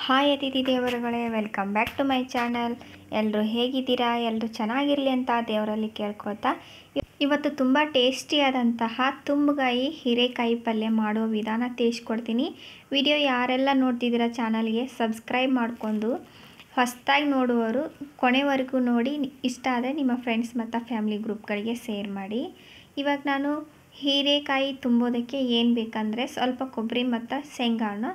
Hi ಅತಿಥಿ ದೇವರುಗಳೇ, welcome back to my channel. ಎಲ್ಲರೂ ಹೇಗಿದ್ದೀರಾ? ಎಲ್ಲರೂ ಚೆನ್ನಾಗಿರಲಿ ಅಂತ ದೇವರಲ್ಲಿ ಕೇಳ್ಕೊತಾ ಇವತ್ತು ತುಂಬ ಟೇಸ್ಟಿಯಾದಂತಹ ತುಂಬಗಾಯಿ ಹೀರೆಕಾಯಿ ಪಲ್ಯ ಮಾಡೋ ವಿಧಾನ ತಿಳಿಸ್ಕೊಡ್ತೀನಿ. ವಿಡಿಯೋ ಯಾರೆಲ್ಲ ನೋಡ್ತಿದ್ದೀರಾ ಚಾನಲ್ಗೆ ಸಬ್ಸ್ಕ್ರೈಬ್ ಮಾಡಿಕೊಂಡು ಹೊಸದಾಗಿ ನೋಡುವವರು ಕೊನೆವರೆಗೂ ನೋಡಿ, ಇಷ್ಟ ಆದರೆ ನಿಮ್ಮ ಫ್ರೆಂಡ್ಸ್ ಮತ್ತು ಫ್ಯಾಮಿಲಿ ಗ್ರೂಪ್ಗಳಿಗೆ ಶೇರ್ ಮಾಡಿ. ಇವಾಗ ನಾನು ಹೀರೆಕಾಯಿ ತುಂಬೋದಕ್ಕೆ ಏನು ಬೇಕಂದರೆ ಸ್ವಲ್ಪ ಕೊಬ್ಬರಿ ಮತ್ತು ಶೇಂಗಾನ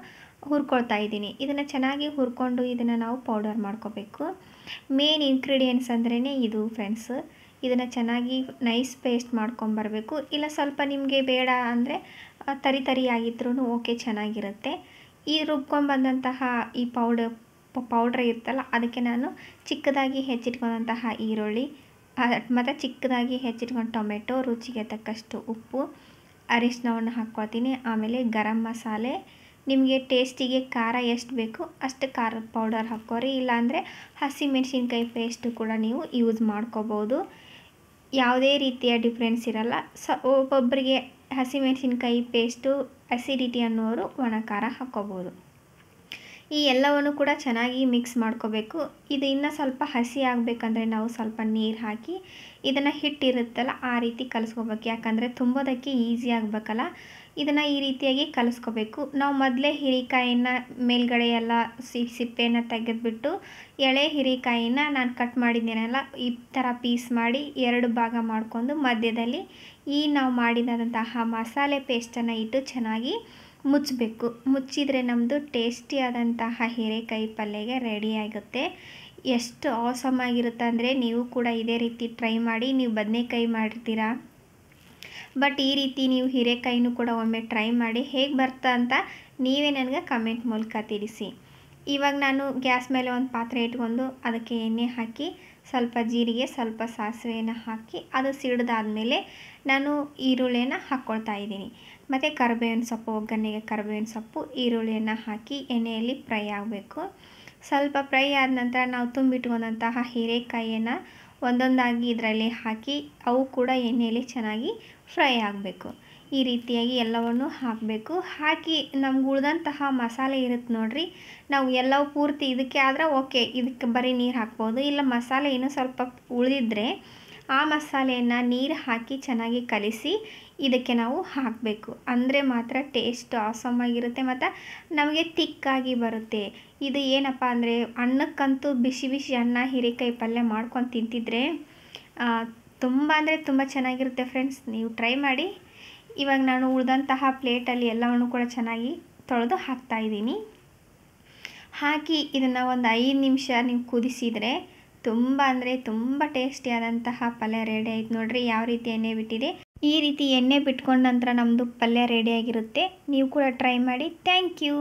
ಹುರ್ಕೊಳ್ತಾ ಇದ್ದೀನಿ. ಇದನ್ನು ಚೆನ್ನಾಗಿ ಹುರ್ಕೊಂಡು ಇದನ್ನು ನಾವು ಪೌಡರ್ ಮಾಡ್ಕೋಬೇಕು. ಮೇನ್ ಇಂಗ್ರೀಡಿಯೆಂಟ್ಸ್ ಅಂದ್ರೇ ಇದು ಫ್ರೆಂಡ್ಸ್. ಇದನ್ನು ಚೆನ್ನಾಗಿ ನೈಸ್ ಪೇಸ್ಟ್ ಮಾಡ್ಕೊಂಬರಬೇಕು. ಇಲ್ಲ ಸ್ವಲ್ಪ ನಿಮಗೆ ಬೇಡ ಅಂದರೆ ತರಿಯಾಗಿದ್ರೂ ಓಕೆ, ಚೆನ್ನಾಗಿರುತ್ತೆ. ಈ ರುಬ್ಕೊಂಡ್ಬಂದಂತಹ ಈ ಪೌಡ್ರ್ ಇರ್ತಲ್ಲ, ಅದಕ್ಕೆ ನಾನು ಚಿಕ್ಕದಾಗಿ ಹೆಚ್ಚಿಟ್ಕೊಂಡಂತಹ ಈರುಳ್ಳಿ ಮತ್ತು ಚಿಕ್ಕದಾಗಿ ಹೆಚ್ಚಿಟ್ಕೊಂಡು ಟೊಮೆಟೊ, ರುಚಿಗೆ ತಕ್ಕಷ್ಟು ಉಪ್ಪು, ಅರಿಶಿನವನ್ನು ಹಾಕ್ಕೊಳ್ತೀನಿ. ಆಮೇಲೆ ಗರಂ ಮಸಾಲೆ, ನಿಮಗೆ ಟೇಸ್ಟಿಗೆ ಖಾರ ಎಷ್ಟು ಬೇಕು ಅಷ್ಟು ಖಾರದ ಪೌಡರ್ ಹಾಕ್ಕೋರಿ. ಇಲ್ಲಾಂದರೆ ಹಸಿಮೆಣಸಿನ್ಕಾಯಿ ಪೇಸ್ಟು ಕೂಡ ನೀವು ಯೂಸ್ ಮಾಡ್ಕೋಬೋದು. ಯಾವುದೇ ರೀತಿಯ ಡಿಫ್ರೆನ್ಸ್ ಇರಲ್ಲ. ಒಬ್ಬೊಬ್ಬರಿಗೆ ಹಸಿಮೆಣಸಿನ್ಕಾಯಿ ಪೇಸ್ಟು ಅಸಿಡಿಟಿ ಅನ್ನೋರು ಒಣ ಖಾರ ಹಾಕ್ಕೋಬೋದು. ಈ ಎಲ್ಲವನ್ನು ಕೂಡ ಚೆನ್ನಾಗಿ ಮಿಕ್ಸ್ ಮಾಡ್ಕೋಬೇಕು. ಇದು ಇನ್ನೂ ಸ್ವಲ್ಪ ಹಸಿ ಆಗಬೇಕಂದ್ರೆ ನಾವು ಸ್ವಲ್ಪ ನೀರು ಹಾಕಿ ಇದನ್ನು ಹಿಟ್ಟಿರುತ್ತಲ್ಲ ಆ ರೀತಿ ಕಲಿಸ್ಕೋಬೇಕು. ಯಾಕಂದರೆ ತುಂಬೋದಕ್ಕೆ ಈಸಿ ಆಗಬೇಕಲ್ಲ, ಇದನ್ನು ಈ ರೀತಿಯಾಗಿ ಕಲಿಸ್ಕೋಬೇಕು. ನಾವು ಮೊದಲೇ ಹೀರೆಕಾಯಿನ ಮೇಲ್ಗಡೆ ಎಲ್ಲ ಸಿಪ್ಪೆಯನ್ನು ತೆಗೆದುಬಿಟ್ಟು ಎಳೆ ಹೀರೆಕಾಯಿನ ನಾನು ಕಟ್ ಮಾಡಿದ್ದೀನಲ್ಲ ಈ ಥರ ಪೀಸ್ ಮಾಡಿ 2 ಭಾಗ ಮಾಡಿಕೊಂಡು ಮಧ್ಯದಲ್ಲಿ ಈ ನಾವು ಮಾಡಿದಂತಹ ಮಸಾಲೆ ಪೇಸ್ಟನ್ನು ಇಟ್ಟು ಚೆನ್ನಾಗಿ ಮುಚ್ಚಬೇಕು. ಮುಚ್ಚಿದರೆ ನಮ್ಮದು ಟೇಸ್ಟಿಯಾದಂತಹ ಹೀರೆಕಾಯಿ ಪಲ್ಯಗೆ ರೆಡಿ ಆಗುತ್ತೆ. ಎಷ್ಟು ಆಸಮ್ ಆಗಿರುತ್ತೆ ಅಂದರೆ ನೀವು ಕೂಡ ಇದೇ ರೀತಿ ಟ್ರೈ ಮಾಡಿ. ನೀವು ಬದನೆಕಾಯಿ ಮಾಡಿರ್ತೀರಾ, ಬಟ್ ಈ ರೀತಿ ನೀವು ಹೀರೆಕಾಯಿನೂ ಕೂಡ ಒಮ್ಮೆ ಟ್ರೈ ಮಾಡಿ. ಹೇಗೆ ಬರ್ತಾ ಅಂತ ನೀವೇ ನನಗೆ ಕಮೆಂಟ್ ಮೂಲಕ ತಿಳಿಸಿ. ಇವಾಗ ನಾನು ಗ್ಯಾಸ್ ಮೇಲೆ ಒಂದು ಪಾತ್ರೆ ಇಟ್ಕೊಂಡು ಅದಕ್ಕೆ ಎಣ್ಣೆ ಹಾಕಿ ಸ್ವಲ್ಪ ಜೀರಿಗೆ, ಸ್ವಲ್ಪ ಸಾಸಿವೆಯನ್ನು ಹಾಕಿ ಅದು ಸಿಡಿದಾದ್ಮೇಲೆ ನಾನು ಈರುಳ್ಳಿಯನ್ನು ಹಾಕ್ಕೊಳ್ತಾ ಇದ್ದೀನಿ. ಮತ್ತು ಕರಿಬೇವಿನ ಸೊಪ್ಪು, ಒಗ್ಗರಣೆಗೆ ಕರಿಬೇವಿನ ಸೊಪ್ಪು, ಈರುಳ್ಳಿಯನ್ನು ಹಾಕಿ ಎಣ್ಣೆಯಲ್ಲಿ ಫ್ರೈ ಆಗಬೇಕು. ಸ್ವಲ್ಪ ಫ್ರೈ ಆದ ನಂತರ ನಾವು ತುಂಬಿಟ್ಕೊಂಡಂತಹ ಹೀರೆಕಾಯಿಯನ್ನು ಒಂದೊಂದಾಗಿ ಇದರಲ್ಲಿ ಹಾಕಿ ಅವು ಕೂಡ ಎಣ್ಣೆಯಲ್ಲಿ ಚೆನ್ನಾಗಿ ಫ್ರೈ ಆಗಬೇಕು. ಈ ರೀತಿಯಾಗಿ ಎಲ್ಲವನ್ನು ಹಾಕಬೇಕು. ಹಾಕಿ ನಮ್ಗೆ ಉಳಿದಂತಹ ಮಸಾಲೆ ಇರುತ್ತೆ ನೋಡಿರಿ, ನಾವು ಎಲ್ಲವೂ ಪೂರ್ತಿ ಇದಕ್ಕೆ ಆದರೆ ಓಕೆ, ಇದಕ್ಕೆ ಬರೀ ನೀರು ಹಾಕ್ಬೋದು. ಇಲ್ಲ ಮಸಾಲೆ ಇನ್ನೂ ಸ್ವಲ್ಪ ಉಳಿದಿದ್ರೆ ಆ ಮಸಾಲೆಯನ್ನು ನೀರು ಹಾಕಿ ಚೆನ್ನಾಗಿ ಕಲಿಸಿ ಇದಕ್ಕೆ ನಾವು ಹಾಕಬೇಕು. ಅಂದರೆ ಮಾತ್ರ ಟೇಸ್ಟ್ ಆಸಮ್ ಆಗಿರುತ್ತೆ ಮತ್ತು ನಮಗೆ ತಿಕ್ಕಾಗಿ ಬರುತ್ತೆ. ಇದು ಏನಪ್ಪ ಅಂದರೆ ಅನ್ನಕ್ಕಂತೂ ಬಿಸಿ ಬಿಸಿ ಅನ್ನ ಹೀರೆಕಾಯಿ ಪಲ್ಯ ಮಾಡ್ಕೊಂಡು ತಿಂತಿದ್ರೆ ತುಂಬ ಅಂದರೆ ತುಂಬ ಚೆನ್ನಾಗಿರುತ್ತೆ ಫ್ರೆಂಡ್ಸ್. ನೀವು ಟ್ರೈ ಮಾಡಿ. ಇವಾಗ ನಾನು ಉಳಿದಂತಹ ಪ್ಲೇಟಲ್ಲಿ ಎಲ್ಲವನ್ನು ಕೂಡ ಚೆನ್ನಾಗಿ ತೊಳೆದು ಹಾಕ್ತಾಯಿದ್ದೀನಿ. ಹಾಕಿ ಇದನ್ನು ಒಂದು 5 ನಿಮಿಷ ನೀವು ಕುದಿಸಿದರೆ ತುಂಬ ಅಂದರೆ ತುಂಬ ಟೇಸ್ಟಿಯಾದಂತಹ ಪಲ್ಯ ರೆಡಿ ಆಯ್ತು ನೋಡಿರಿ. ಯಾವ ರೀತಿ ಎಣ್ಣೆ ಬಿಟ್ಟಿದೆ, ಈ ರೀತಿ ಎಣ್ಣೆ ಬಿಟ್ಕೊಂಡ ನಂತರ ನಮ್ಮದು ಪಲ್ಯ ರೆಡಿಯಾಗಿರುತ್ತೆ. ನೀವು ಕೂಡ ಟ್ರೈ ಮಾಡಿ. Thank you.